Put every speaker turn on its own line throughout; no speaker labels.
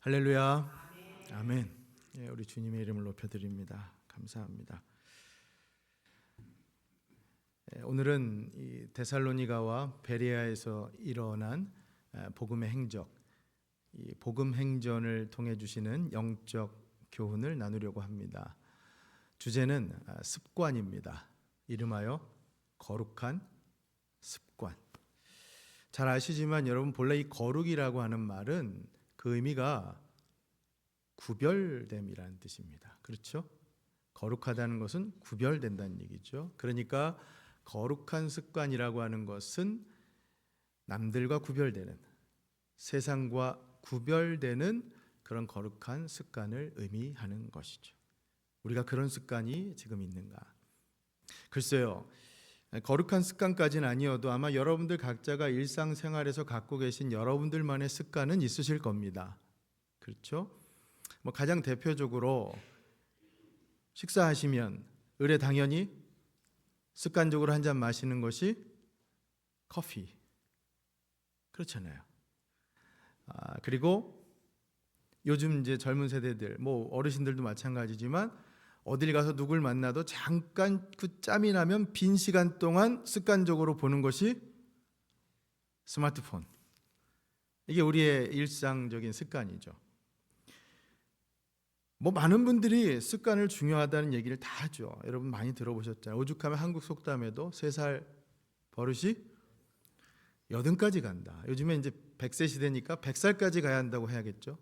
할렐루야. 아멘. 예, 우리 주님의 이름을 높여드립니다. 감사합니다. 오늘은 이 데살로니가와 베레아에서 일어난 복음의 행적, 이 복음 행전을 통해 주시는 영적 교훈을 나누려고 합니다. 주제는 습관입니다. 이름하여 거룩한 습관. 잘 아시지만 여러분, 본래 이 거룩이라고 하는 말은 그 의미가 구별됨이라는 뜻입니다. 그렇죠? 거룩하다는 것은 구별된다는 얘기죠. 그러니까 거룩한 습관이라고 하는 것은 남들과 구별되는, 세상과 구별되는 그런 거룩한 습관을 의미하는 것이죠. 우리가 그런 습관이 지금 있는가? 글쎄요, 거룩한 습관까지는 아니어도 아마 여러분들 각자가 일상생활에서 갖고 계신 여러분들만의 습관은 있으실 겁니다. 그렇죠? 가장 대표적으로 식사하시면 을에 당연히 습관적으로 한 잔 마시는 것이 커피. 그렇잖아요. 그리고 요즘 이제 젊은 세대들, 어르신들도 마찬가지지만 어딜 가서 누굴 만나도 잠깐 그 짬이 나면 빈 시간 동안 습관적으로 보는 것이 스마트폰. 이게 우리의 일상적인 습관이죠. 많은 분들이 습관을 중요하다는 얘기를 다 하죠. 여러분 많이 들어보셨잖아요. 오죽하면 한국 속담에도 3살 버릇이 80까지 간다. 요즘에 이제 100세 시대니까 100살까지 가야 한다고 해야겠죠.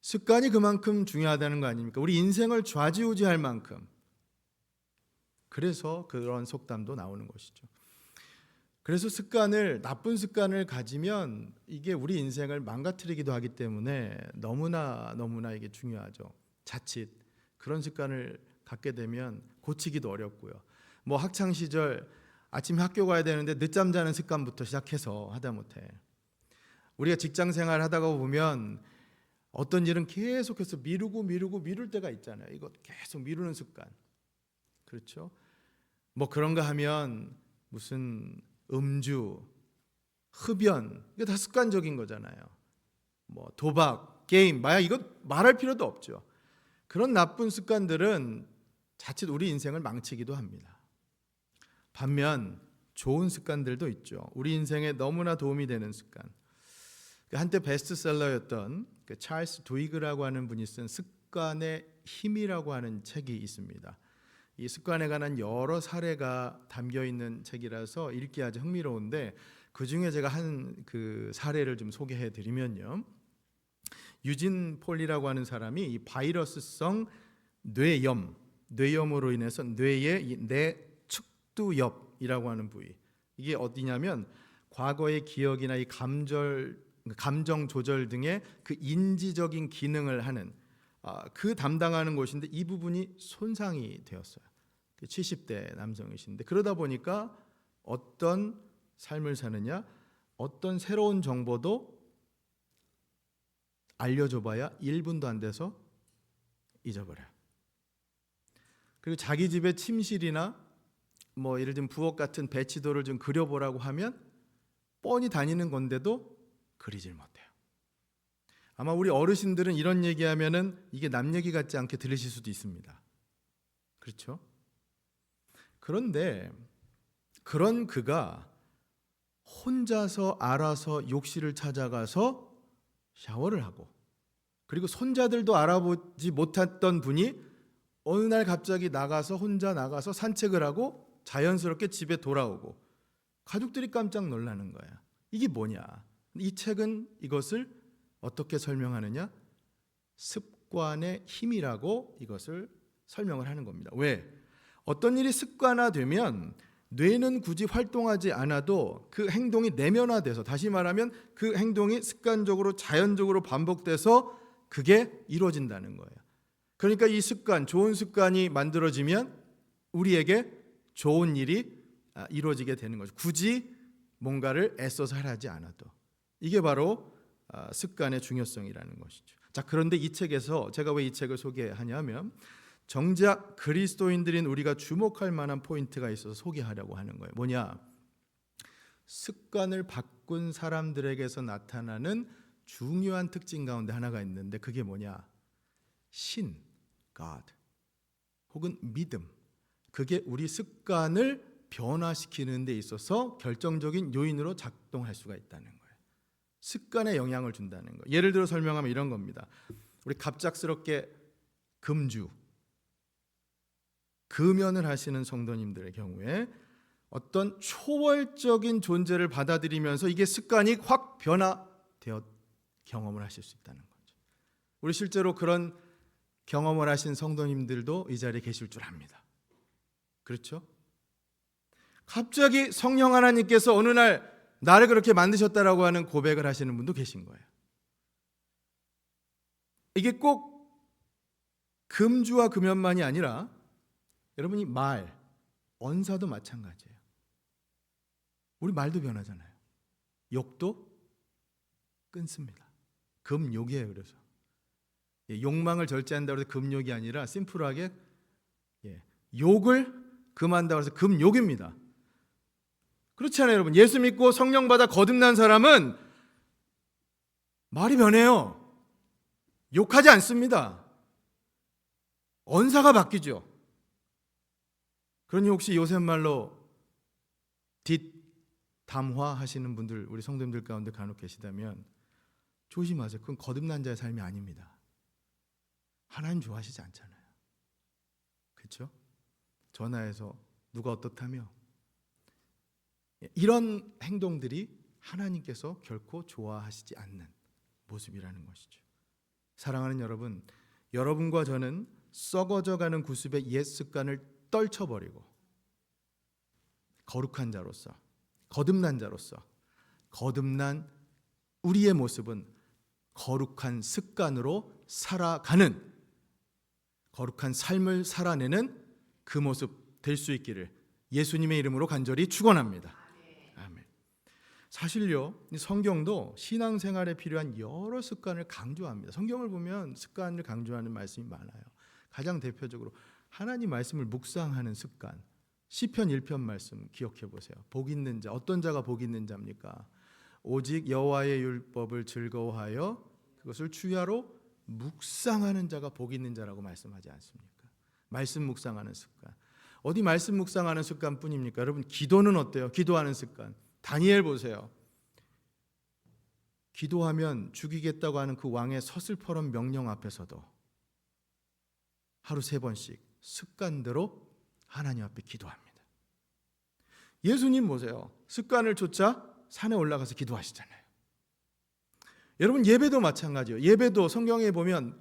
습관이 그만큼 중요하다는 거 아닙니까? 우리 인생을 좌지우지할 만큼. 그래서 그런 속담도 나오는 것이죠. 그래서 나쁜 습관을 가지면 이게 우리 인생을 망가뜨리기도 하기 때문에 너무나 이게 중요하죠. 자칫 그런 습관을 갖게 되면 고치기도 어렵고요. 학창 시절 아침에 학교 가야 되는데 늦잠 자는 습관부터 시작해서 하다못해 우리가 직장 생활 하다가 보면 어떤 일은 계속해서 미룰 때가 있잖아요. 이거 계속 미루는 습관. 그렇죠? 그런가 하면 무슨 음주, 흡연, 이게 다 습관적인 거잖아요. 도박, 게임, 마약, 이거 말할 필요도 없죠. 그런 나쁜 습관들은 자칫 우리 인생을 망치기도 합니다. 반면 좋은 습관들도 있죠. 우리 인생에 너무나 도움이 되는 습관. 한때 베스트셀러였던 찰스 두이그라고 하는 분이 쓴 습관의 힘이라고 하는 책이 있습니다. 이 습관에 관한 여러 사례가 담겨 있는 책이라서 읽기 아주 흥미로운데, 그 중에 제가 한 그 사례를 좀 소개해 드리면요. 유진 폴이라고 하는 사람이 이 바이러스성 뇌염으로 인해서 뇌의 뇌측두엽이라고 하는 부위, 이게 어디냐면 과거의 기억이나 이 감정 조절 등의 그 인지적인 기능을 하는 그 담당하는 곳인데, 이 부분이 손상이 되었어요. 70대 남성이신데, 그러다 보니까 어떤 삶을 사느냐, 어떤 새로운 정보도 알려줘봐야 1분도 안 돼서 잊어버려요. 그리고 자기 집에 침실이나 예를 들면 부엌 같은 배치도를 좀 그려보라고 하면 뻔히 다니는 건데도 그리질 못해요. 아마 우리 어르신들은 이런 얘기하면은 이게 남 얘기 같지 않게 들으실 수도 있습니다. 그렇죠? 그런데 그런 그가 혼자서 알아서 욕실을 찾아가서 샤워를 하고, 그리고 손자들도 알아보지 못했던 분이 어느 날 갑자기 혼자 나가서 산책을 하고 자연스럽게 집에 돌아오고 가족들이 깜짝 놀라는 거야. 이게 뭐냐? 이 책은 이것을 어떻게 설명하느냐? 습관의 힘이라고 이것을 설명을 하는 겁니다. 왜? 어떤 일이 습관화되면 뇌는 굳이 활동하지 않아도 그 행동이 내면화돼서, 다시 말하면 그 행동이 습관적으로 자연적으로 반복돼서 그게 이루어진다는 거예요. 그러니까 이 습관, 좋은 습관이 만들어지면 우리에게 좋은 일이 이루어지게 되는 거죠. 굳이 뭔가를 애써서 하지 않아도. 이게 바로 습관의 중요성이라는 것이죠. 자, 그런데 이 책에서 제가 왜 이 책을 소개하냐면 정작 그리스도인들인 우리가 주목할 만한 포인트가 있어서 소개하려고 하는 거예요. 뭐냐? 습관을 바꾼 사람들에게서 나타나는 중요한 특징 가운데 하나가 있는데 그게 뭐냐? 신, God, 혹은 믿음. 그게 우리 습관을 변화시키는 데 있어서 결정적인 요인으로 작동할 수가 있다는 거예요. 습관에 영향을 준다는 거예요. 예를 들어 설명하면 이런 겁니다. 우리 갑작스럽게 금주, 금연을 하시는 성도님들의 경우에 어떤 초월적인 존재를 받아들이면서 이게 습관이 확 변화되어 경험을 하실 수 있다는 거죠. 우리 실제로 그런 경험을 하신 성도님들도 이 자리에 계실 줄 압니다. 그렇죠? 갑자기 성령 하나님께서 어느 날 나를 그렇게 만드셨다라고 하는 고백을 하시는 분도 계신 거예요. 이게 꼭 금주와 금연만이 아니라 여러분이 말, 언사도 마찬가지예요. 우리 말도 변하잖아요. 욕도 끊습니다. 금욕이에요. 그래서 욕망을 절제한다고 해서 금욕이 아니라 심플하게 욕을 금한다고 해서 금욕입니다. 그렇지 않아요, 여러분? 예수 믿고 성령 받아 거듭난 사람은 말이 변해요. 욕하지 않습니다. 언사가 바뀌죠. 그러니 혹시 요새 말로 뒷담화 하시는 분들, 우리 성도님들 가운데 간혹 계시다면 조심하세요. 그건 거듭난 자의 삶이 아닙니다. 하나님 좋아하시지 않잖아요. 그렇죠? 전화해서 누가 어떻다며 이런 행동들이 하나님께서 결코 좋아하시지 않는 모습이라는 것이죠. 사랑하는 여러분, 여러분과 저는 썩어져가는 구습의 옛 습관을 떨쳐버리고 거룩한 자로서, 거듭난 자로서, 거듭난 우리의 모습은 거룩한 습관으로 살아가는, 거룩한 삶을 살아내는 그 모습 될 수 있기를 예수님의 이름으로 간절히 축원합니다. 아멘. 사실요, 성경도 신앙생활에 필요한 여러 습관을 강조합니다. 성경을 보면 습관을 강조하는 말씀이 많아요. 가장 대표적으로 하나님 말씀을 묵상하는 습관. 시편 1편 말씀 기억해 보세요. 복 있는 자, 어떤 자가 복 있는 자입니까? 오직 여호와의 율법을 즐거워하여 그것을 주야로 묵상하는 자가 복 있는 자라고 말씀하지 않습니까? 말씀 묵상하는 습관. 어디 말씀 묵상하는 습관뿐입니까? 여러분, 기도는 어때요? 기도하는 습관. 다니엘 보세요. 기도하면 죽이겠다고 하는 그 왕의 서슬퍼런 명령 앞에서도 하루 3번씩 습관대로 하나님 앞에 기도합니다. 예수님 보세요. 습관을 쫓아 산에 올라가서 기도하시잖아요. 여러분, 예배도 마찬가지예요. 예배도 성경에 보면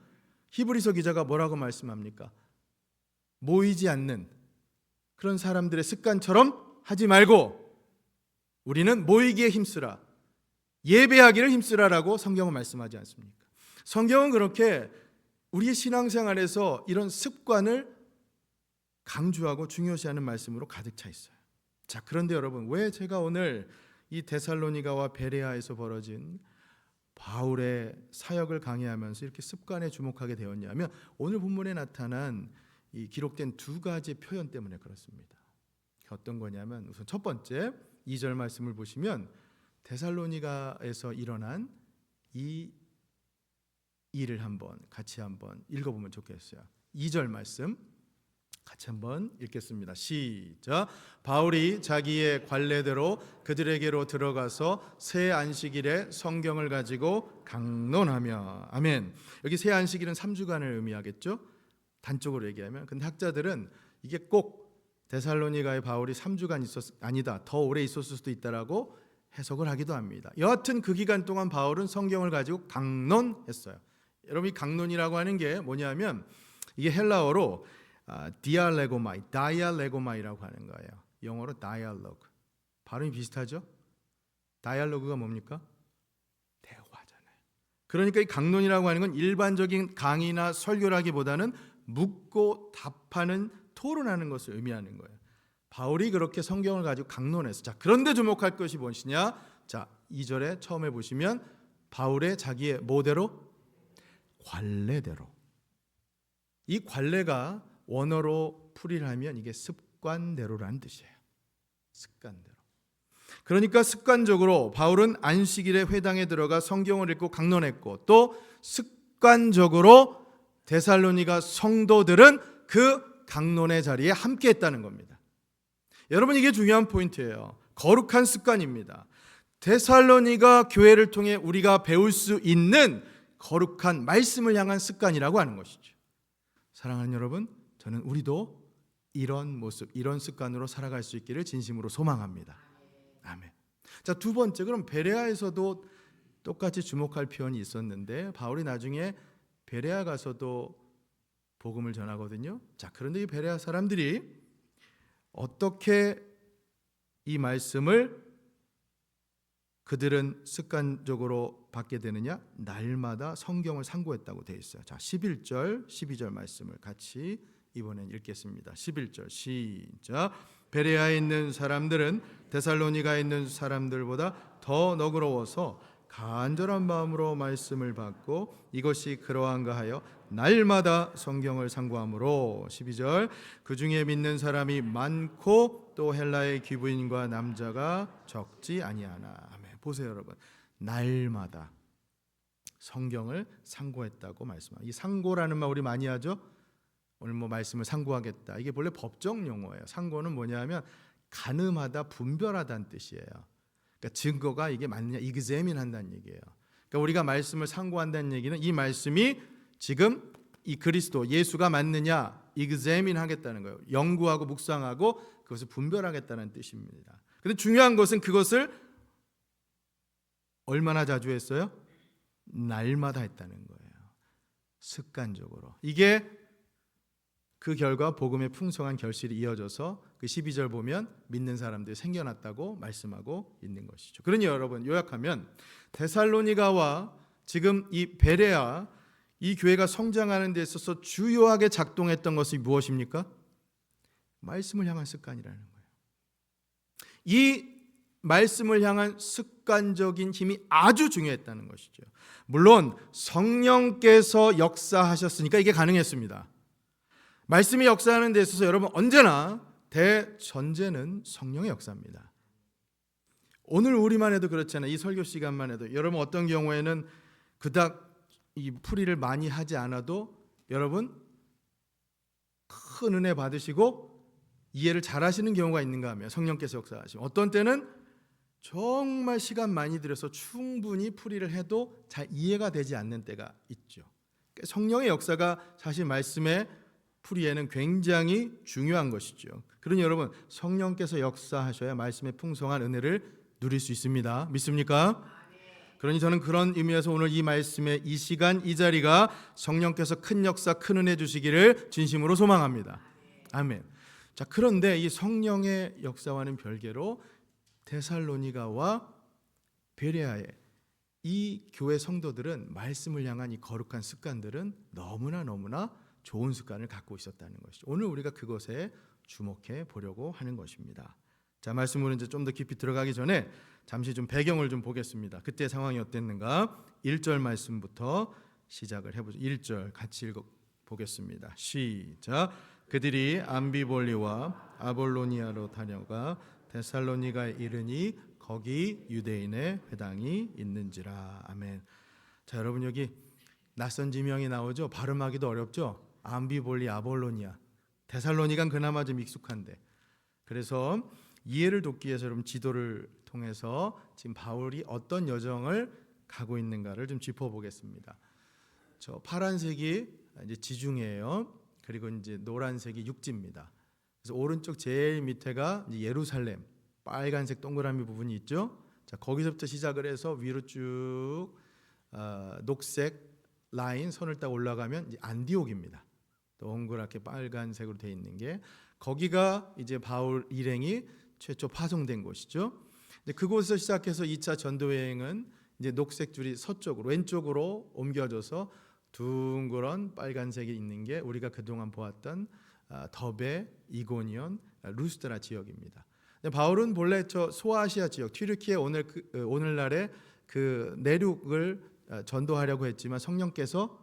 히브리서 기자가 뭐라고 말씀합니까? 모이지 않는 그런 사람들의 습관처럼 하지 말고 우리는 모이기에 힘쓰라, 예배하기를 힘쓰라라고 성경은 말씀하지 않습니까? 성경은 그렇게 우리의 신앙생활에서 이런 습관을 강조하고 중요시하는 말씀으로 가득 차 있어요. 자, 그런데 여러분, 왜 제가 오늘 이 데살로니가와 베레아에서 벌어진 바울의 사역을 강의하면서 이렇게 습관에 주목하게 되었냐면, 오늘 본문에 나타난 이 기록된 2가지 표현 때문에 그렇습니다. 어떤 거냐면, 우선 첫 번째 2절 말씀을 보시면 데살로니가에서 일어난 이 일을 같이 한번 읽어보면 좋겠어요. 2절 말씀 같이 한번 읽겠습니다. 시작. 바울이 자기의 관례대로 그들에게로 들어가서 새 안식일에 성경을 가지고 강론하며. 아멘. 여기 새 안식일은 3주간을 의미하겠죠. 단적으로 얘기하면. 근데 학자들은 이게 꼭 데살로니가의 바울이 3주간 아니다, 더 오래 있었을 수도 있다라고 해석을 하기도 합니다. 여하튼 그 기간 동안 바울은 성경을 가지고 강론했어요. 여러분, 이 강론이라고 하는 게 뭐냐면 이게 헬라어로 다이알레고마이라고 하는 거예요. 영어로 다이알로그. 발음이 비슷하죠? 다이알로그가 뭡니까? 대화잖아요. 그러니까 이 강론이라고 하는 건 일반적인 강의나 설교라기보다는 묻고 답하는, 토론하는 것을 의미하는 거예요. 바울이 그렇게 성경을 가지고 강론했어. 자, 그런데 주목할 것이 무엇이냐? 자, 2절에 처음에 보시면 바울의 자기의 뭐대로? 관례대로. 이 관례가 원어로 풀이를 하면 이게 습관대로라는 뜻이에요. 습관대로. 그러니까 습관적으로 바울은 안식일에 회당에 들어가 성경을 읽고 강론했고, 또 습관적으로 데살로니가 성도들은 그 강론의 자리에 함께 했다는 겁니다. 여러분, 이게 중요한 포인트예요. 거룩한 습관입니다. 데살로니가 교회를 통해 우리가 배울 수 있는 거룩한 말씀을 향한 습관이라고 하는 것이죠. 사랑하는 여러분, 저는 우리도 이런 모습, 이런 습관으로 살아갈 수 있기를 진심으로 소망합니다. 아멘. 자, 두 번째, 그럼 베레아에서도 똑같이 주목할 표현이 있었는데 바울이 나중에 베레아 가서도 복음을 전하거든요. 자, 그런데 이 베레아 사람들이 어떻게 이 말씀을 그들은 습관적으로 받게 되느냐? 날마다 성경을 상고했다고 되어 있어요. 자, 11절, 12절 말씀을 같이 이번엔 읽겠습니다. 11절 시작. 베레아에 있는 사람들은 데살로니가에 있는 사람들보다 더 너그러워서 간절한 마음으로 말씀을 받고 이것이 그러한가 하여 날마다 성경을 상고하므로 12절 그 중에 믿는 사람이 많고 또 헬라의 귀부인과 남자가 적지 아니하나. 아멘. 보세요 여러분, 날마다 성경을 상고했다고 말씀합니다. 이 상고라는 말 우리 많이 하죠. 오늘 뭐 말씀을 상고하겠다, 이게 본래 법정 용어예요. 상고는 뭐냐면 가늠하다, 분별하다는 뜻이에요. 그러니까 증거가 이게 맞느냐, 이그제민한다는 얘기예요. 그러니까 우리가 말씀을 상고한다는 얘기는 이 말씀이 지금 이 그리스도 예수가 맞느냐 이그제민하겠다는 거예요. 연구하고 묵상하고 그것을 분별하겠다는 뜻입니다. 그런데 중요한 것은 그것을 얼마나 자주 했어요? 날마다 했다는 거예요. 습관적으로. 이게 그 결과 복음의 풍성한 결실이 이어져서 그 12절 보면 믿는 사람들이 생겨났다고 말씀하고 있는 것이죠. 그러니 여러분, 요약하면 데살로니가와 지금 이 베레아, 이 교회가 성장하는 데 있어서 주요하게 작동했던 것이 무엇입니까? 말씀을 향한 습관이라는 거예요. 이 말씀을 향한 습관적인 힘이 아주 중요했다는 것이죠. 물론 성령께서 역사하셨으니까 이게 가능했습니다. 말씀이 역사하는 데 있어서 여러분 언제나 대전제는 성령의 역사입니다. 오늘 우리만 해도 그렇잖아요. 이 설교 시간만 해도 여러분 어떤 경우에는 그닥 이 풀이를 많이 하지 않아도 여러분 큰 은혜 받으시고 이해를 잘 하시는 경우가 있는가 하면 성령께서 역사하시면, 어떤 때는 정말 시간 많이 들여서 충분히 풀이를 해도 잘 이해가 되지 않는 때가 있죠. 성령의 역사가 사실 말씀의 풀이에는 굉장히 중요한 것이죠. 그러니 여러분, 성령께서 역사하셔야 말씀의 풍성한 은혜를 누릴 수 있습니다. 믿습니까? 그러니 저는 그런 의미에서 오늘 이 말씀의 이 시간 이 자리가 성령께서 큰 역사 큰 은혜 주시기를 진심으로 소망합니다. 아멘. 자, 그런데 이 성령의 역사와는 별개로 데살로니가와 베레아의 이 교회 성도들은 말씀을 향한 이 거룩한 습관들은 너무나 좋은 습관을 갖고 있었다는 것이죠. 오늘 우리가 그것에 주목해 보려고 하는 것입니다. 자, 말씀으로 이제 좀 더 깊이 들어가기 전에 잠시 좀 배경을 좀 보겠습니다. 그때 상황이 어땠는가? 1절 말씀부터 시작을 해보죠. 1절 같이 읽어 보겠습니다. 시작. 그들이 암비볼리와 아볼로니아로 다녀가 데살로니가에 이르니 거기 유대인의 회당이 있는지라. 아멘. 자, 여러분 여기 낯선 지명이 나오죠. 발음하기도 어렵죠. 암비볼리, 아볼로니아. 데살로니가는 그나마 좀 익숙한데, 그래서 이해를 돕기 위해서 여러분 지도를 통해서 지금 바울이 어떤 여정을 가고 있는가를 좀 짚어보겠습니다. 저 파란색이 이제 지중해예요. 그리고 이제 노란색이 육지입니다. 그래서 오른쪽 제일 밑에가 이제 예루살렘, 빨간색 동그라미 부분이 있죠. 자, 거기서부터 시작을 해서 위로 쭉 녹색 라인 선을 딱 올라가면 이제 안디옥입니다. 동그랗게 빨간색으로 되어 있는 게, 거기가 이제 바울 일행이 최초 파송된 곳이죠. 그곳에서 시작해서 2차 전도 여행은 이제 녹색 줄이 서쪽으로 왼쪽으로 옮겨져서 둥그런 빨간색이 있는 게 우리가 그동안 보았던 더베, 이고니온, 루스드라 지역입니다. 바울은 본래 저 소아시아 지역 튀르키예 오늘날의 그 내륙을 전도하려고 했지만 성령께서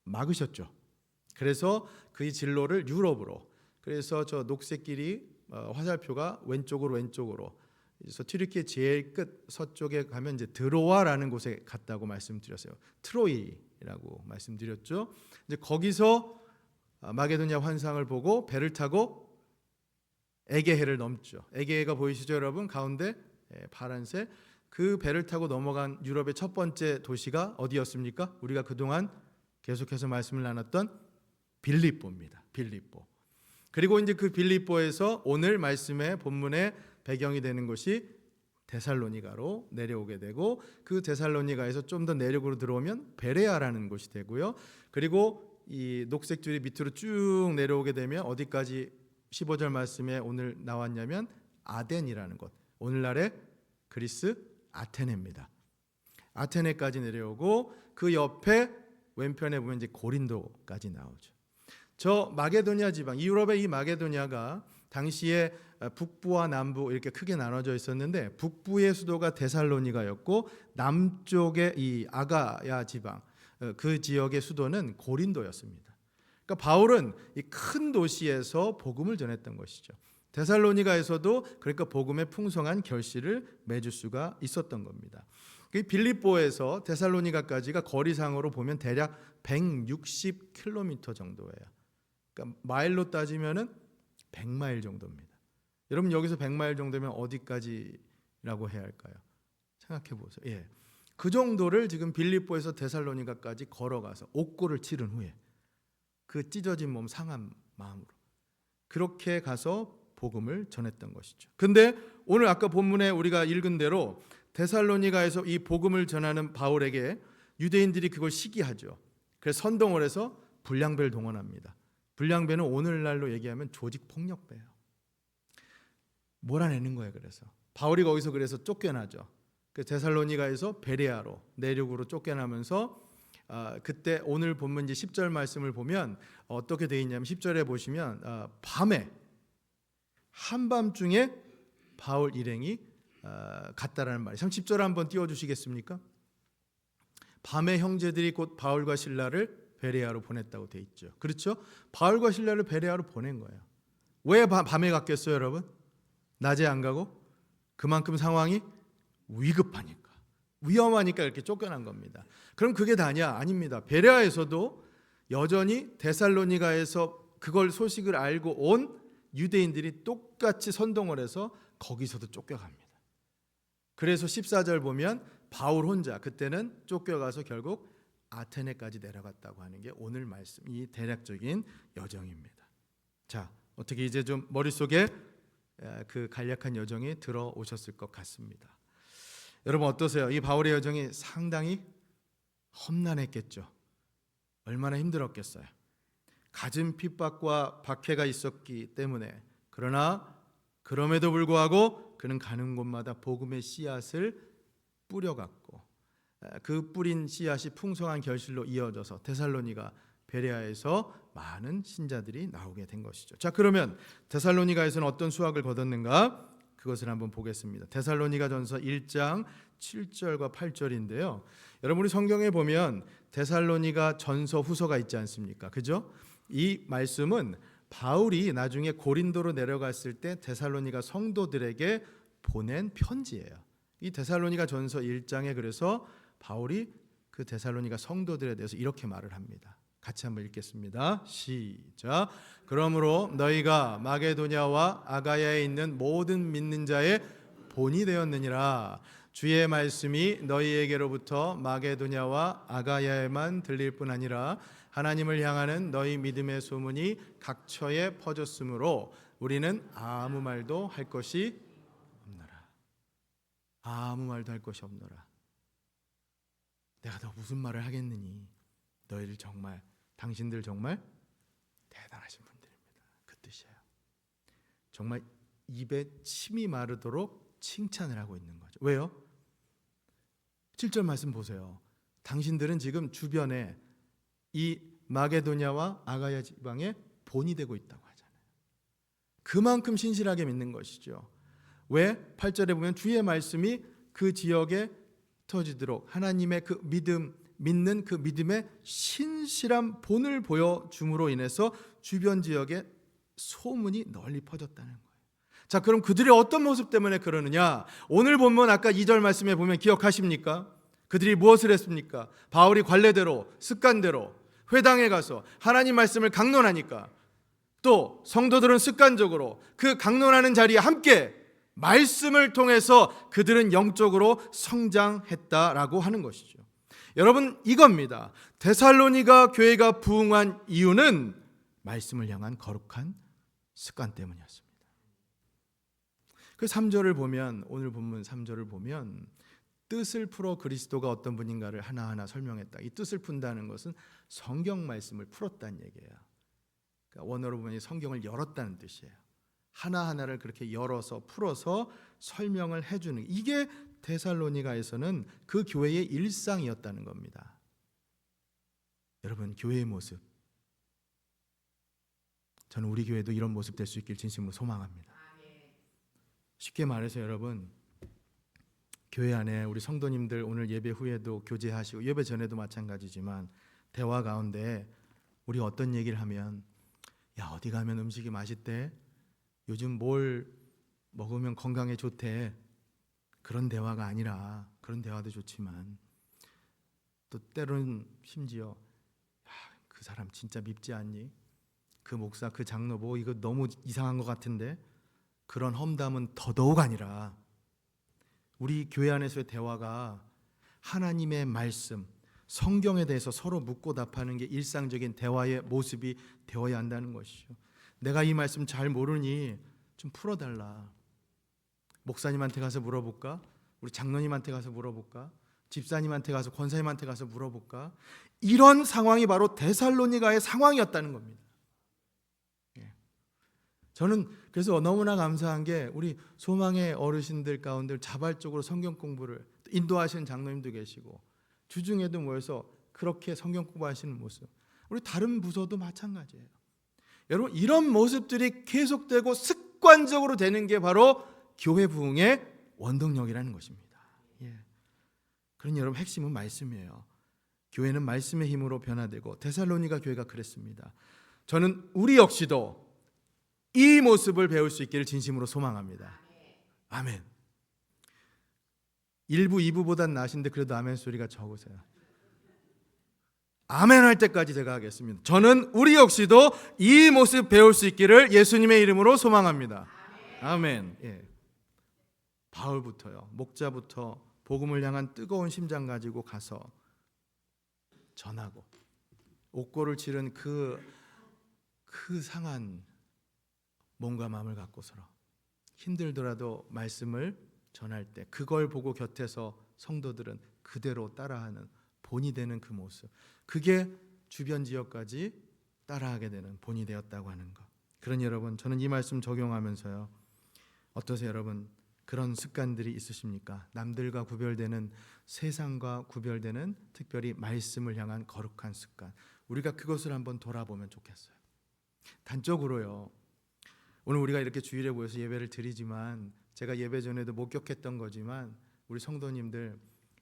막으셨죠. 그래서 그의 진로를 유럽으로, 그래서 저 녹색 길이 화살표가 왼쪽으로 그래서 튀르키예 제일 끝 서쪽에 가면 이제 드로아라는 곳에 갔다고 말씀드렸어요. 트로이라고 말씀드렸죠. 이제 거기서 마게도냐 환상을 보고 배를 타고 에게해를 넘죠. 에게해가 보이시죠, 여러분? 가운데 파란색. 그 배를 타고 넘어간 유럽의 첫 번째 도시가 어디였습니까? 우리가 그동안 계속해서 말씀을 나눴던 빌립보입니다. 빌립보. 그리고 이제 그 빌립보에서 오늘 말씀의 본문의 배경이 되는 곳이 데살로니가로 내려오게 되고, 그 데살로니가에서 좀 더 내륙으로 들어오면 베레아라는 곳이 되고요. 그리고 이 녹색 줄이 밑으로 쭉 내려오게 되면 어디까지 15절 말씀에 오늘 나왔냐면 아덴이라는 곳, 오늘날의 그리스 아테네입니다. 아테네까지 내려오고 그 옆에 왼편에 보면 이제 고린도까지 나오죠. 저 마게도냐 지방, 유럽의 이 마게도냐가 당시에 북부와 남부 이렇게 크게 나눠져 있었는데, 북부의 수도가 데살로니가였고 남쪽의 이 아가야 지방, 그 지역의 수도는 고린도였습니다. 그러니까 바울은 이 큰 도시에서 복음을 전했던 것이죠. 데살로니가에서도 그러니까 복음의 풍성한 결실을 맺을 수가 있었던 겁니다. 빌립보에서 데살로니가까지가 거리상으로 보면 대략 160km 정도예요. 그러니까 마일로 따지면은 100마일 정도입니다. 여러분 여기서 100마일 정도면 어디까지라고 해야 할까요? 생각해 보세요. 예. 그 정도를 지금 빌립보에서 데살로니가까지 걸어가서 옥고를 치른 후에 그 찢어진 몸 상한 마음으로 그렇게 가서 복음을 전했던 것이죠. 근데 오늘 아까 본문에 우리가 읽은 대로 데살로니가에서 이 복음을 전하는 바울에게 유대인들이 그걸 시기하죠. 그래서 선동을 해서 불량배를 동원합니다. 불량배는 오늘날로 얘기하면 조직 폭력배예요. 몰아내는 거예요. 그래서 바울이 거기서 그래서 쫓겨나죠. 그 데살로니가에서 베레아로 내륙으로 쫓겨나면서 그때 오늘 본문 이제 10절 말씀을 보면 어떻게 되어 있냐면 10절에 보시면 밤에 한밤중에 바울 일행이 갔다라는 말이에요. 10절 한번 띄워주시겠습니까? 밤에 형제들이 곧 바울과 실라를 베레아로 보냈다고 되어 있죠. 그렇죠? 바울과 실라를 베레아로 보낸 거예요. 왜 밤에 갔겠어요, 여러분? 낮에 안 가고? 그만큼 상황이 위급하니까, 위험하니까 이렇게 쫓겨난 겁니다. 그럼 그게 다냐? 아닙니다. 베레아에서도 여전히 데살로니가에서 그걸 소식을 알고 온 유대인들이 똑같이 선동을 해서 거기서도 쫓겨갑니다. 그래서 14절 보면 바울 혼자 그때는 쫓겨가서 결국 아테네까지 내려갔다고 하는 게 오늘 말씀 이 대략적인 여정입니다. 자, 어떻게 이제 좀 머릿속에 그 간략한 여정이 들어오셨을 것 같습니다. 여러분 어떠세요? 이 바울의 여정이 상당히 험난했겠죠. 얼마나 힘들었겠어요. 갖은 핍박과 박해가 있었기 때문에, 그러나 그럼에도 불구하고 그는 가는 곳마다 복음의 씨앗을 뿌려갔고 그 뿌린 씨앗이 풍성한 결실로 이어져서 데살로니가 베레아에서 많은 신자들이 나오게 된 것이죠. 자, 그러면 데살로니가에서는 어떤 수확을 거뒀는가? 그것을 한번 보겠습니다. 데살로니가전서 1장 7절과 8절인데요. 여러분 우리 성경에 보면 데살로니가 전서 후서가 있지 않습니까? 그죠? 이 말씀은 바울이 나중에 고린도로 내려갔을 때 데살로니가 성도들에게 보낸 편지예요. 이 데살로니가 전서 1장에 그래서 바울이 그 데살로니가 성도들에 대해서 이렇게 말을 합니다. 같이 한번 읽겠습니다. 시작. 그러므로 너희가 마게도냐와 아가야에 있는 모든 믿는 자의 본이 되었느니라. 주의 말씀이 너희에게로부터 마게도냐와 아가야에만 들릴 뿐 아니라 하나님을 향하는 너희 믿음의 소문이 각처에 퍼졌으므로 우리는 아무 말도 할 것이 없노라. 아무 말도 할 것이 없노라. 내가 너 무슨 말을 하겠느니 너희들 정말 당신들 정말 대단하신 분들입니다. 그 뜻이에요. 정말 입에 침이 마르도록 칭찬을 하고 있는 거죠. 왜요? 7절 말씀 보세요. 당신들은 지금 주변에 이 마게도냐와 아가야 지방에 본이 되고 있다고 하잖아요. 그만큼 신실하게 믿는 것이죠. 왜? 8절에 보면 주의 말씀이 그 지역에 터지도록 하나님의 그 믿는 그 믿음의 신실한 본을 보여줌으로 인해서 주변 지역에 소문이 널리 퍼졌다는 거예요. 자, 그럼 그들이 어떤 모습 때문에 그러느냐? 오늘 본문 아까 2절 말씀에 보면 기억하십니까? 그들이 무엇을 했습니까? 바울이 관례대로, 습관대로 회당에 가서 하나님 말씀을 강론하니까, 또 성도들은 습관적으로 그 강론하는 자리에 함께 말씀을 통해서 그들은 영적으로 성장했다라고 하는 것이죠. 여러분, 이겁니다. 데살로니가 교회가 부흥한 이유는 말씀을 향한 거룩한 습관 때문이었습니다. 그 3절을 보면, 오늘 본문 3절을 보면 뜻을 풀어 그리스도가 어떤 분인가를 하나하나 설명했다. 이 뜻을 푼다는 것은 성경 말씀을 풀었다는 얘기예요. 그러니까 원어로 보면 성경을 열었다는 뜻이에요. 하나하나를 그렇게 열어서 풀어서 설명을 해주는, 이게 데살로니가에서는 그 교회의 일상이었다는 겁니다. 여러분, 교회의 모습, 저는 우리 교회도 이런 모습 될 수 있길 진심으로 소망합니다. 쉽게 말해서 여러분, 교회 안에 우리 성도님들 오늘 예배 후에도 교제하시고 예배 전에도 마찬가지지만 대화 가운데 우리 어떤 얘기를 하면, 야, 어디 가면 음식이 맛있대, 요즘 뭘 먹으면 건강에 좋대, 그런 대화가 아니라, 그런 대화도 좋지만 또 때로는 심지어, 야, 그 사람 진짜 밉지 않니? 그 목사, 그 장로 뭐 이거 너무 이상한 것 같은데, 그런 험담은 더더욱 아니라 우리 교회 안에서의 대화가 하나님의 말씀, 성경에 대해서 서로 묻고 답하는 게 일상적인 대화의 모습이 되어야 한다는 것이죠. 내가 이 말씀 잘 모르니 좀 풀어달라. 목사님한테 가서 물어볼까? 우리 장로님한테 가서 물어볼까? 집사님한테 가서, 권사님한테 가서 물어볼까? 이런 상황이 바로 데살로니가의 상황이었다는 겁니다. 저는 그래서 너무나 감사한 게, 우리 소망의 어르신들 가운데 자발적으로 성경 공부를 인도하시는 장로님도 계시고 주중에도 모여서 그렇게 성경 공부하시는 모습, 우리 다른 부서도 마찬가지예요. 여러분, 이런 모습들이 계속되고 습관적으로 되는 게 바로 교회 부흥의 원동력이라는 것입니다. 그러니 여러분, 핵심은 말씀이에요. 교회는 말씀의 힘으로 변화되고, 데살로니가 교회가 그랬습니다. 저는 우리 역시도 이 모습을 배울 수 있기를 진심으로 소망합니다. 아멘. 1부, 2부보단 나으신데 그래도 아멘 소리가 적으세요. 아멘 할 때까지 제가 하겠습니다. 저는 우리 역시도 이 모습 배울 수 있기를 예수님의 이름으로 소망합니다. 아멘. 바울부터요, 목자부터 복음을 향한 뜨거운 심장 가지고 가서 전하고, 옥고를 치른 그 상한 몸과 마음을 갖고서 힘들더라도 말씀을 전할 때 그걸 보고 곁에서 성도들은 그대로 따라하는 본이 되는 그 모습, 그게 주변 지역까지 따라하게 되는 본이 되었다고 하는 것. 그러니 여러분, 저는 이 말씀 적용하면서요, 어떠세요 여러분? 그런 습관들이 있으십니까? 남들과 구별되는, 세상과 구별되는, 특별히 말씀을 향한 거룩한 습관, 우리가 그것을 한번 돌아보면 좋겠어요. 단적으로요, 오늘 우리가 이렇게 주일에 모여서 예배를 드리지만, 제가 예배 전에도 목격했던 거지만, 우리 성도님들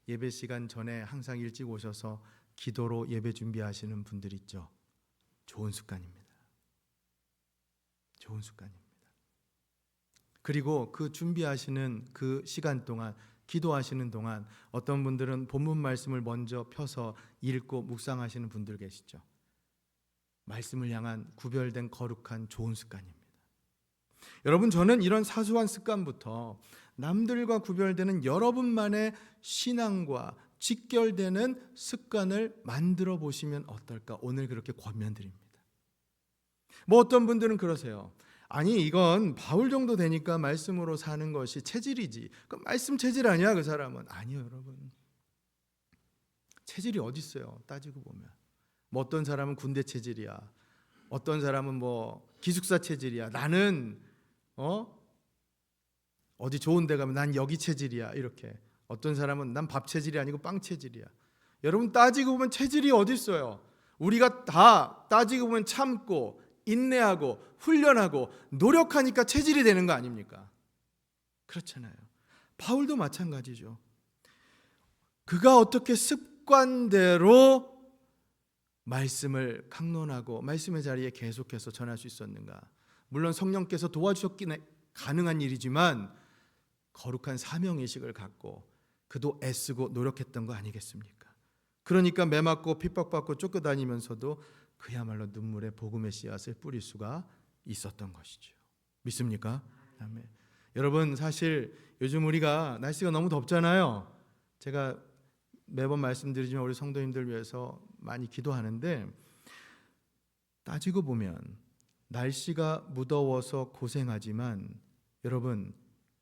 예배 시간 전에 항상 일찍 오셔서 기도로 예배 준비하시는 분들 있죠. 좋은 습관입니다. 좋은 습관입니다. 그리고 그 준비하시는 그 시간 동안, 기도하시는 동안 어떤 분들은 본문 말씀을 먼저 펴서 읽고 묵상하시는 분들 계시죠. 말씀을 향한 구별된 거룩한 좋은 습관입니다. 여러분, 저는 이런 사소한 습관부터 남들과 구별되는 여러분만의 신앙과 직결되는 습관을 만들어 보시면 어떨까, 오늘 그렇게 권면드립니다. 뭐 어떤 분들은 그러세요. 아니, 이건 바울 정도 되니까 말씀으로 사는 것이 체질이지, 그 말씀 체질 아니야 그 사람은. 아니요 여러분, 체질이 어디 있어요? 따지고 보면 뭐 어떤 사람은 군대 체질이야, 어떤 사람은 뭐 기숙사 체질이야, 나는 어디 좋은 데 가면 난 여기 체질이야, 이렇게. 어떤 사람은 난 밥 체질이 아니고 빵 체질이야. 여러분, 따지고 보면 체질이 어디 있어요? 우리가 다 따지고 보면 참고 인내하고 훈련하고 노력하니까 체질이 되는 거 아닙니까? 그렇잖아요. 바울도 마찬가지죠. 그가 어떻게 습관대로 말씀을 강론하고 말씀의 자리에 계속해서 전할 수 있었는가? 물론 성령께서 도와주셨긴 가능한 일이지만 거룩한 사명의식을 갖고 그도 애쓰고 노력했던 거 아니겠습니까? 그러니까 매맞고 핍박받고 쫓겨다니면서도 그야말로 눈물의 복음의 씨앗을 뿌릴 수가 있었던 것이죠. 믿습니까? 아멘. 여러분, 사실 요즘 우리가 날씨가 너무 덥잖아요. 제가 매번 말씀드리지만 우리 성도님들 위해서 많이 기도하는데, 따지고 보면 날씨가 무더워서 고생하지만 여러분,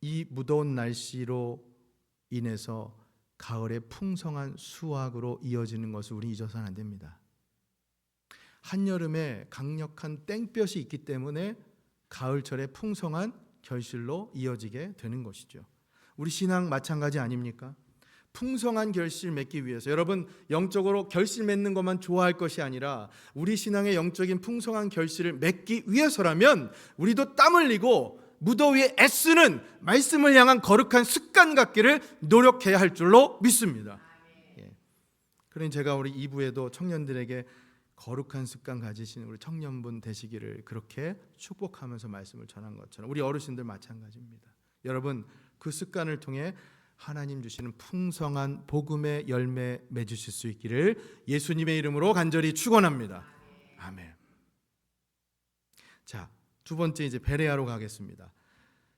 이 무더운 날씨로 인해서 가을의 풍성한 수확으로 이어지는 것을 우리 잊어서는 안 됩니다. 한여름에 강력한 땡볕이 있기 때문에 가을철에 풍성한 결실로 이어지게 되는 것이죠. 우리 신앙 마찬가지 아닙니까? 풍성한 결실 맺기 위해서, 여러분, 영적으로 결실 맺는 것만 좋아할 것이 아니라 우리 신앙의 영적인 풍성한 결실을 맺기 위해서라면 우리도 땀 흘리고 무더위에 애쓰는 말씀을 향한 거룩한 습관 갖기를 노력해야 할 줄로 믿습니다. 그러니 제가 우리 2부에도 청년들에게 거룩한 습관 가지신 우리 청년분 되시기를 그렇게 축복하면서 말씀을 전한 것처럼 우리 어르신들 마찬가지입니다. 여러분, 그 습관을 통해 하나님 주시는 풍성한 복음의 열매 맺으실 수 있기를 예수님의 이름으로 간절히 축원합니다. 아멘. 자, 두 번째 이제 베레아로 가겠습니다.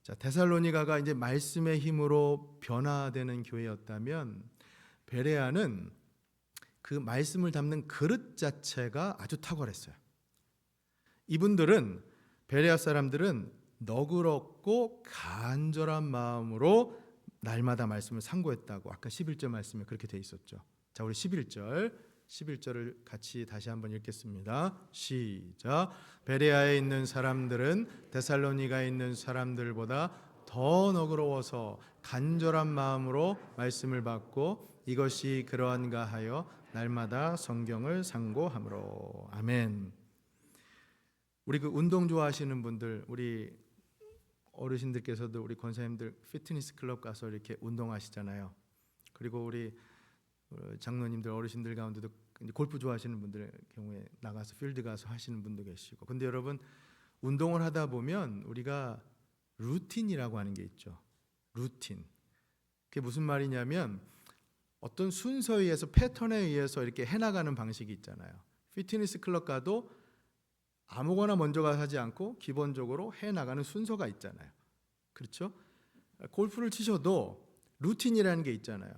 자, 데살로니가가 이제 말씀의 힘으로 변화되는 교회였다면 베레아는 그 말씀을 담는 그릇 자체가 아주 탁월했어요. 이분들은, 베레아 사람들은 너그럽고 간절한 마음으로 날마다 말씀을 상고했다고 아까 11절 말씀에 그렇게 돼 있었죠. 자, 우리 11절을 같이 다시 한번 읽겠습니다. 시작. 베레아에 있는 사람들은 데살로니가에 있는 사람들보다 더 너그러워서 간절한 마음으로 말씀을 받고 이것이 그러한가 하여 날마다 성경을 상고함으로. 아멘. 우리 그 운동 좋아하시는 분들, 우리 어르신들께서도 우리 권사님들 피트니스 클럽 가서 이렇게 운동하시잖아요. 그리고 우리 장로님들, 어르신들 가운데도 골프 좋아하시는 분들 경우에 나가서 필드 가서 하시는 분도 계시고. 근데 여러분, 운동을 하다 보면 우리가 루틴이라고 하는 게 있죠. 루틴. 그게 무슨 말이냐면 어떤 순서에 의해서, 패턴에 의해서 이렇게 해나가는 방식이 있잖아요. 피트니스 클럽 가도 아무거나 먼저 가서 하지 않고 기본적으로 해나가는 순서가 있잖아요. 그렇죠? 골프를 치셔도 루틴이라는 게 있잖아요.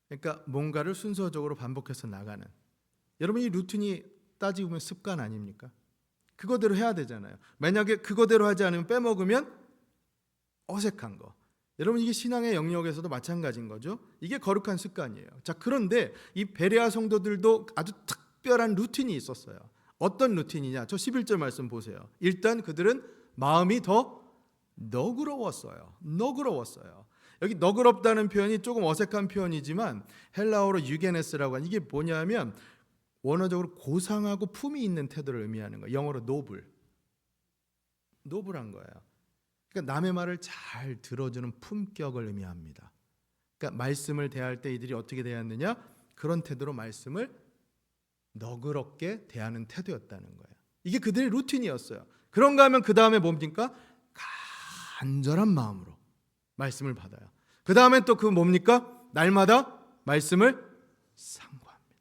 그러니까 뭔가를 순서적으로 반복해서 나가는. 여러분, 이 루틴이 따지고 보면 습관 아닙니까? 그거대로 해야 되잖아요. 만약에 그거대로 하지 않으면 빼먹으면 어색한 거. 여러분, 이게 신앙의 영역에서도 마찬가지인 거죠. 이게 거룩한 습관이에요. 자, 그런데 이 베레아 성도들도 아주 특별한 루틴이 있었어요. 어떤 루틴이냐? 저 11절 말씀 보세요. 일단 그들은 마음이 더 너그러웠어요. 여기 너그럽다는 표현이 조금 어색한 표현이지만 헬라어로 유게네스라고 하는, 이게 뭐냐면 원어적으로 고상하고 품이 있는 태도를 의미하는 거예요. 영어로 노블한 거예요. 그러니까 남의 말을 잘 들어주는 품격을 의미합니다. 그러니까 말씀을 대할 때 이들이 어떻게 대했느냐? 그런 태도로 말씀을 너그럽게 대하는 태도였다는 거예요. 이게 그들의 루틴이었어요. 그런가 하면 그 다음에 뭡니까? 간절한 마음으로 말씀을 받아요. 그 다음에 또 그 뭡니까? 날마다 말씀을 상고합니다.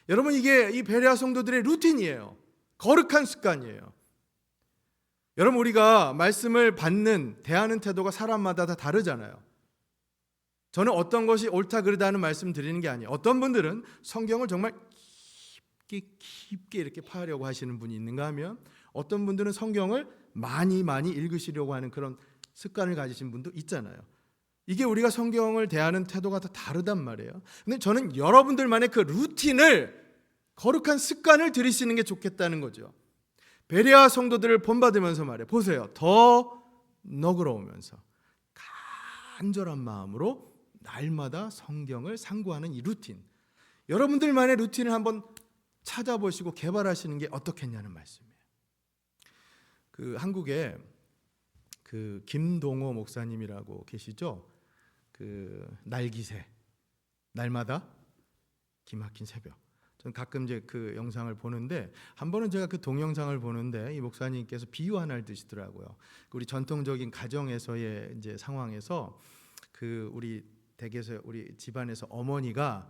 여러분, 이게 이 베레아 성도들의 루틴이에요. 거룩한 습관이에요. 여러분, 우리가 말씀을 받는, 대하는 태도가 사람마다 다 다르잖아요. 저는 어떤 것이 옳다 그르다 하는 말씀 드리는 게 아니에요. 어떤 분들은 성경을 정말 깊게 이렇게 파하려고 하시는 분이 있는가 하면 어떤 분들은 성경을 많이 읽으시려고 하는 그런 습관을 가지신 분도 있잖아요. 이게 우리가 성경을 대하는 태도가 다 다르단 말이에요. 근데 저는 여러분들만의 그 루틴을, 거룩한 습관을 들이시는 게 좋겠다는 거죠. 베레아 성도들을 본받으면서 말해요. 보세요. 더 너그러우면서 간절한 마음으로 날마다 성경을 상고하는 이 루틴. 여러분들만의 루틴을 한번 찾아보시고 개발하시는 게 어떻겠냐는 말씀이에요. 그 한국에 그 김동호 목사님이라고 계시죠? 그 날기새, 날마다 기막힌 새벽. 저는 가끔 이제 그 영상을 보는데 한 번은 제가 그 동영상을 보는데 이 목사님께서 비유 하나를 드시더라고요. 우리 전통적인 가정에서의 이제 상황에서 그 우리 댁에서 우리 집안에서 어머니가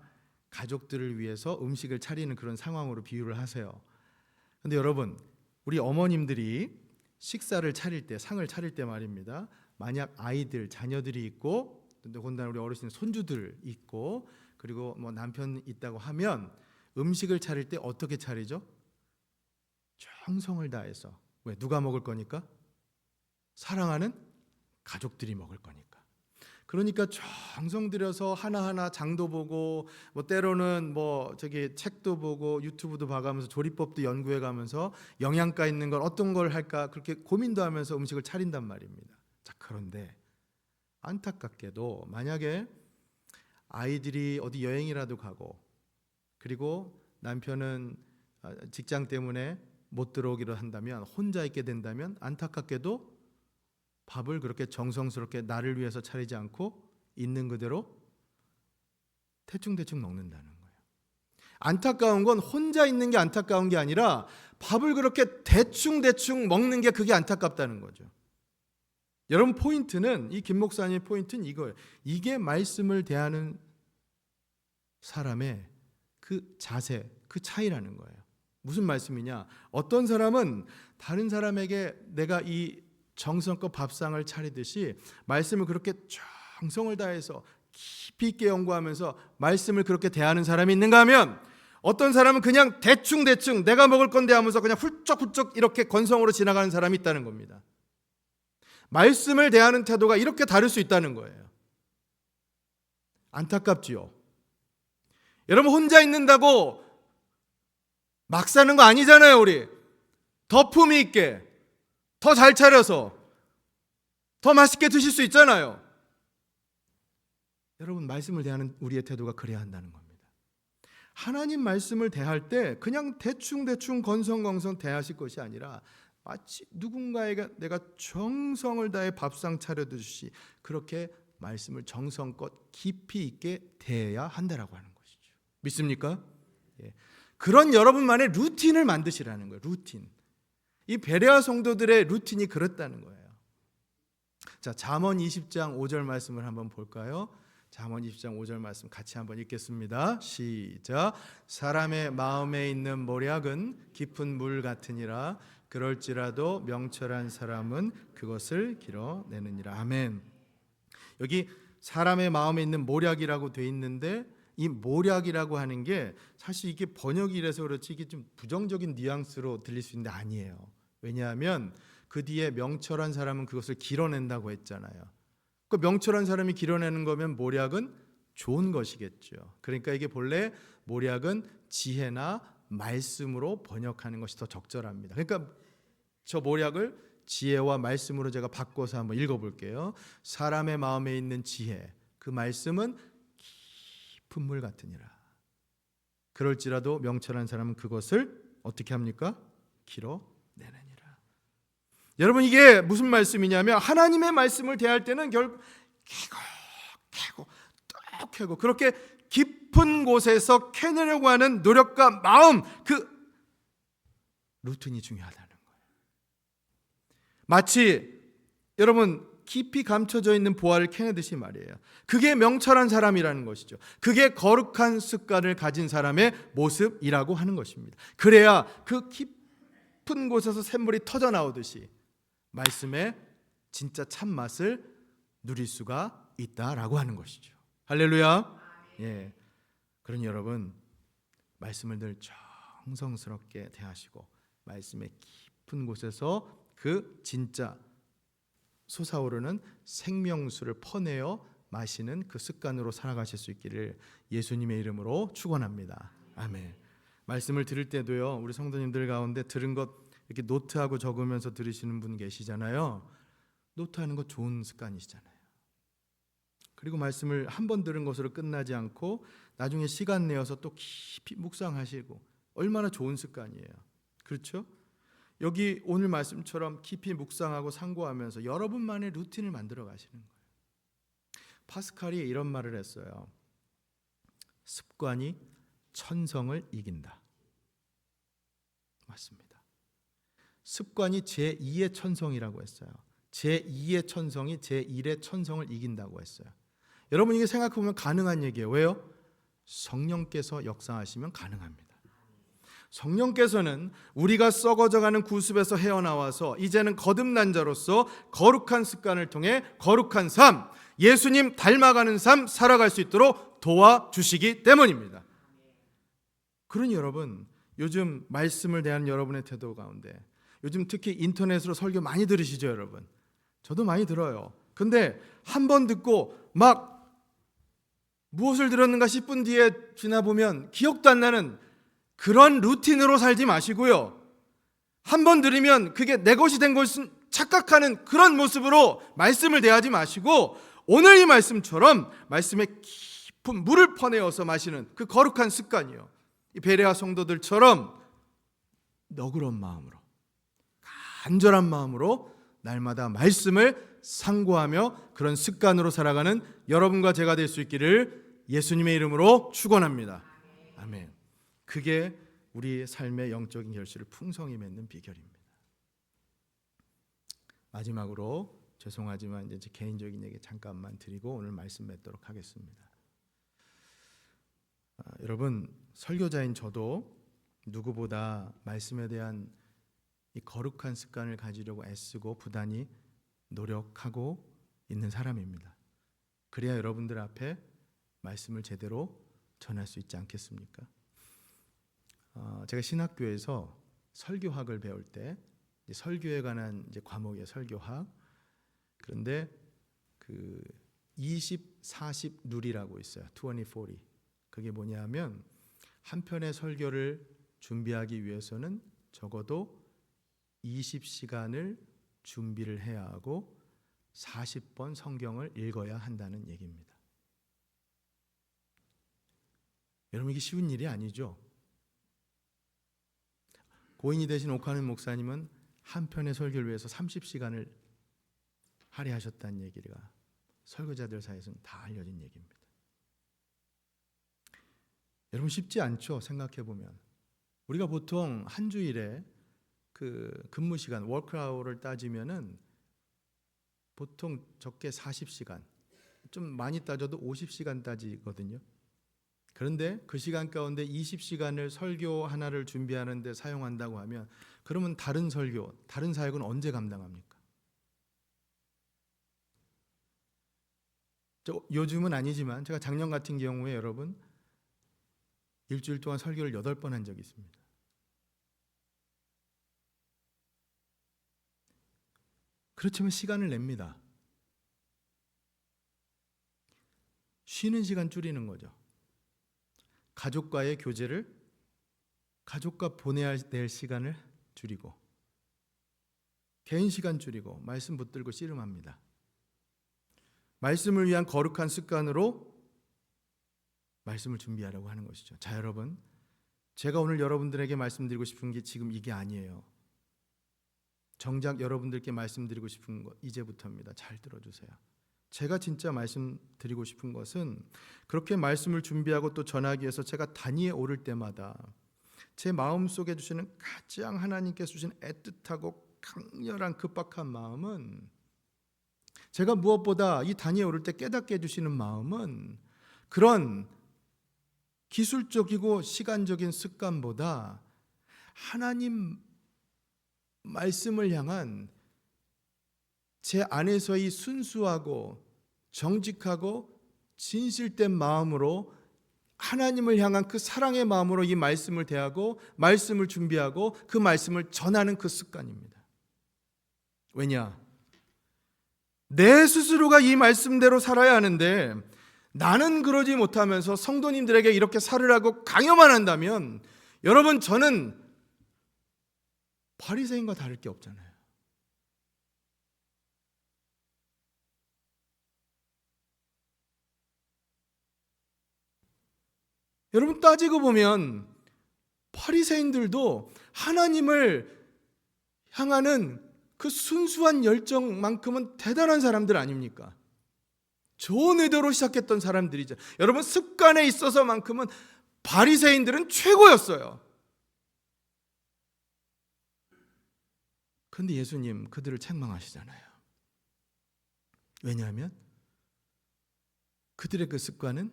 가족들을 위해서 음식을 차리는 그런 상황으로 비유를 하세요. 근데 여러분, 우리 어머님들이 식사를 차릴 때, 상을 차릴 때 말입니다. 만약 아이들, 자녀들이 있고, 더군다나 우리 어르신 손주들 있고, 그리고 뭐 남편 있다고 하면 음식을 차릴 때 어떻게 차리죠? 정성을 다해서. 왜? 누가 먹을 거니까? 사랑하는 가족들이 먹을 거니까. 그러니까 정성 들여서 하나하나 장도 보고 뭐 때로는 뭐 저기 책도 보고 유튜브도 봐가면서 조리법도 연구해 가면서 영양가 있는 걸 어떤 걸 할까 그렇게 고민도 하면서 음식을 차린단 말입니다. 자, 그런데 안타깝게도 만약에 아이들이 어디 여행이라도 가고 그리고 남편은 직장 때문에 못 들어오기로 한다면 혼자 있게 된다면 안타깝게도 밥을 그렇게 정성스럽게 나를 위해서 차리지 않고 있는 그대로 대충대충 먹는다는 거예요. 안타까운 건 혼자 있는 게 안타까운 게 아니라 밥을 그렇게 대충대충 먹는 게 그게 안타깝다는 거죠. 여러분, 포인트는 이 김 목사님의 포인트는 이거예요. 이게 말씀을 대하는 사람의 그 자세, 그 차이라는 거예요. 무슨 말씀이냐? 어떤 사람은 다른 사람에게 내가 이 정성껏 밥상을 차리듯이 말씀을 그렇게 정성을 다해서 깊이 있게 연구하면서 말씀을 그렇게 대하는 사람이 있는가 하면 어떤 사람은 그냥 대충대충 내가 먹을 건데 하면서 그냥 훌쩍훌쩍 이렇게 건성으로 지나가는 사람이 있다는 겁니다. 말씀을 대하는 태도가 이렇게 다를 수 있다는 거예요. 안타깝지요. 여러분, 혼자 있는다고 막 사는 거 아니잖아요. 우리 더 품위 있게 더 잘 차려서 더 맛있게 드실 수 있잖아요. 여러분, 말씀을 대하는 우리의 태도가 그래야 한다는 겁니다. 하나님 말씀을 대할 때 그냥 대충대충 건성건성 대하실 것이 아니라 마치 누군가에게 내가 정성을 다해 밥상 차려주듯이 그렇게 말씀을 정성껏 깊이 있게 대해야 한다라고 하는 것이죠. 믿습니까? 예. 그런 여러분만의 루틴을 만드시라는 거예요. 루틴. 이 베레아 성도들의 루틴이 그렇다는 거예요. 자, 잠언 20장 5절 말씀을 한번 볼까요? 잠언 20장 5절 말씀 같이 한번 읽겠습니다. 시작. 사람의 마음에 있는 모략은 깊은 물 같으니라. 그럴지라도 명철한 사람은 그것을 길어내느니라. 아멘. 여기 사람의 마음에 있는 모략이라고 돼 있는데 이 모략이라고 하는 게 사실 이게 번역이 이래서 그렇지 이게 좀 부정적인 뉘앙스로 들릴 수 있는데 아니에요. 왜냐하면 그 뒤에 명철한 사람은 그것을 길어낸다고 했잖아요. 그 명철한 사람이 길어내는 거면 모략은 좋은 것이겠죠. 그러니까 이게 본래 모략은 지혜나 말씀으로 번역하는 것이 더 적절합니다. 그러니까 저 모략을 지혜와 말씀으로 제가 바꿔서 한번 읽어볼게요. 사람의 마음에 있는 지혜, 그 말씀은 깊은 물 같으니라. 그럴지라도 명철한 사람은 그것을 어떻게 합니까? 길어내느니라. 여러분, 이게 무슨 말씀이냐면 하나님의 말씀을 대할 때는 결국 캐고 또 캐고 그렇게 깊은 곳에서 캐내려고 하는 노력과 마음, 그 루틴이 중요하다는 거예요. 마치 여러분 깊이 감춰져 있는 보화를 캐내듯이 말이에요. 그게 명철한 사람이라는 것이죠. 그게 거룩한 습관을 가진 사람의 모습이라고 하는 것입니다. 그래야 그 깊은 곳에서 샘물이 터져 나오듯이 말씀의 진짜 참맛을 누릴 수가 있다라고 하는 것이죠. 할렐루야. 예. 그러니 여러분, 말씀을 늘 정성스럽게 대하시고 말씀의 깊은 곳에서 그 진짜 솟아오르는 생명수를 퍼내어 마시는 그 습관으로 살아가실 수 있기를 예수님의 이름으로 축원합니다. 아멘. 말씀을 들을 때도요, 우리 성도님들 가운데 들은 것 이렇게 노트하고 적으면서 들으시는 분 계시잖아요. 노트하는 것 좋은 습관이시잖아요. 그리고 말씀을 한 번 들은 것으로 끝나지 않고 나중에 시간 내어서 또 깊이 묵상하시고 얼마나 좋은 습관이에요. 그렇죠? 여기 오늘 말씀처럼 깊이 묵상하고 상고하면서 여러분만의 루틴을 만들어 가시는 거예요. 파스칼이 이런 말을 했어요. 습관이 천성을 이긴다. 맞습니다. 습관이 제2의 천성이라고 했어요. 제2의 천성이 제1의 천성을 이긴다고 했어요. 여러분, 이게 생각해보면 가능한 얘기예요. 왜요? 성령께서 역사하시면 가능합니다. 성령께서는 우리가 썩어져가는 구습에서 헤어나와서 이제는 거듭난 자로서 거룩한 습관을 통해 거룩한 삶, 예수님 닮아가는 삶 살아갈 수 있도록 도와주시기 때문입니다. 그러니 여러분, 요즘 말씀을 대하는 여러분의 태도 가운데, 요즘 특히 인터넷으로 설교 많이 들으시죠, 여러분? 저도 많이 들어요. 근데 한 번 듣고 막 무엇을 들었는가 싶은 뒤에 지나보면 기억도 안 나는 그런 루틴으로 살지 마시고요. 한 번 들으면 그게 내 것이 된 것은 착각하는 그런 모습으로 말씀을 대하지 마시고, 오늘 이 말씀처럼 말씀에 깊은 물을 퍼내어서 마시는 그 거룩한 습관이요, 이 베레아 성도들처럼 너그러운 마음으로, 간절한 마음으로 날마다 말씀을 상고하며 그런 습관으로 살아가는 여러분과 제가 될 수 있기를 예수님의 이름으로 축원합니다. 아멘. 그게 우리 삶의 영적인 결실을 풍성히 맺는 비결입니다. 마지막으로 죄송하지만 이제 개인적인 얘기 잠깐만 드리고 오늘 말씀 맺도록 하겠습니다. 여러분, 설교자인 저도 누구보다 말씀에 대한 이 거룩한 습관을 가지려고 애쓰고 부단히 노력하고 있는 사람입니다. 그래야 여러분들 앞에 말씀을 제대로 전할 수 있지 않겠습니까? 제가 신학교에서 설교학을 배울 때 설교에 관한 이제 과목이에요, 설교학. 그런데 그 20, 40 룰이라고 있어요. 20, 40. 그게 뭐냐면 한 편의 설교를 준비하기 위해서는 적어도 20시간을 준비를 해야 하고 40번 성경을 읽어야 한다는 얘기입니다. 여러분, 이게 쉬운 일이 아니죠. 고인이 되신 옥하는 목사님은 한 편의 설교를 위해서 30시간을 할애하셨다는 얘기가 설교자들 사이에서는 다 알려진 얘기입니다. 여러분, 쉽지 않죠. 생각해보면 우리가 보통 한 주일에 그 근무 시간, 워크아워를 따지면은 보통 적게 40시간, 좀 많이 따져도 50시간 따지거든요. 그런데 그 시간 가운데 20시간을 설교 하나를 준비하는 데 사용한다고 하면, 그러면 다른 설교, 다른 사역은 언제 감당합니까? 요즘은 아니지만 제가 작년 같은 경우에 여러분 일주일 동안 설교를 8번 한 적이 있습니다. 그렇지만 시간을 냅니다. 쉬는 시간 줄이는 거죠. 가족과의 교제를, 가족과 보내야 될 시간을 줄이고, 개인 시간 줄이고, 말씀 붙들고 씨름합니다. 말씀을 위한 거룩한 습관으로 말씀을 준비하려고 하는 것이죠. 자, 여러분, 제가 오늘 여러분들에게 말씀드리고 싶은 게 지금 이게 아니에요. 정작 여러분들께 말씀드리고 싶은 것 이제부터입니다. 잘 들어주세요. 제가 진짜 말씀드리고 싶은 것은, 그렇게 말씀을 준비하고 또 전하기 위해서 제가 단위에 오를 때마다 제 마음속에 주시는 가장 하나님께서 주신 애틋하고 강렬한 급박한 마음은, 제가 무엇보다 이 단위에 오를 때 깨닫게 해주시는 마음은, 그런 기술적이고 시간적인 습관보다 하나님 말씀을 향한 제 안에서의 순수하고 정직하고 진실된 마음으로, 하나님을 향한 그 사랑의 마음으로 이 말씀을 대하고 말씀을 준비하고 그 말씀을 전하는 그 습관입니다. 왜냐? 내 스스로가 이 말씀대로 살아야 하는데 나는 그러지 못하면서 성도님들에게 이렇게 살으라고 강요만 한다면, 여러분, 저는 바리새인과 다를 게 없잖아요. 여러분, 따지고 보면 바리새인들도 하나님을 향하는 그 순수한 열정만큼은 대단한 사람들 아닙니까? 좋은 의도로 시작했던 사람들이죠. 여러분, 습관에 있어서만큼은 바리새인들은 최고였어요. 그런데 예수님 그들을 책망하시잖아요. 왜냐하면 그들의 그 습관은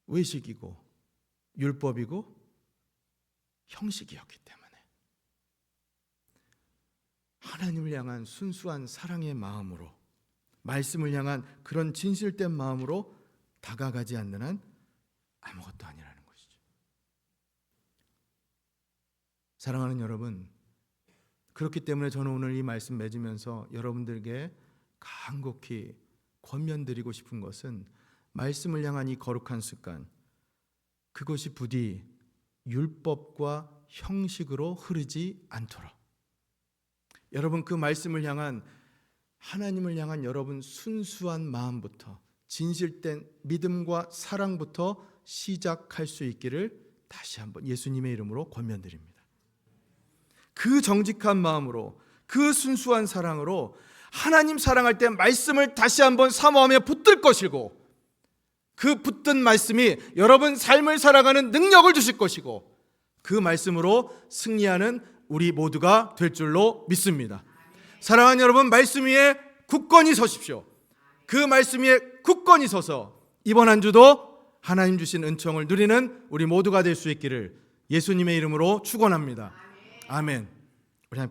외식이고 율법이고 형식이었기 때문에 하나님을 향한 순수한 사랑의 마음으로, 말씀을 향한 그런 진실된 마음으로 다가가지 않는 한 아무것도 아니라는 것이죠. 사랑하는 여러분, 그렇기 때문에 저는 오늘 이 말씀 맺으면서 여러분들에게 간곡히 권면드리고 싶은 것은, 말씀을 향한 이 거룩한 습관, 그것이 부디 율법과 형식으로 흐르지 않도록, 여러분 그 말씀을 향한, 하나님을 향한 여러분 순수한 마음부터, 진실된 믿음과 사랑부터 시작할 수 있기를 다시 한번 예수님의 이름으로 권면드립니다. 그 정직한 마음으로, 그 순수한 사랑으로 하나님 사랑할 때 말씀을 다시 한번 사모하며 붙들 것이고, 그 붙든 말씀이 여러분 삶을 살아가는 능력을 주실 것이고, 그 말씀으로 승리하는 우리 모두가 될 줄로 믿습니다. 사랑하는 여러분, 말씀 위에 굳건히 서십시오. 그 말씀 위에 굳건히 서서 이번 한 주도 하나님 주신 은총을 누리는 우리 모두가 될 수 있기를 예수님의 이름으로 축원합니다. 아멘.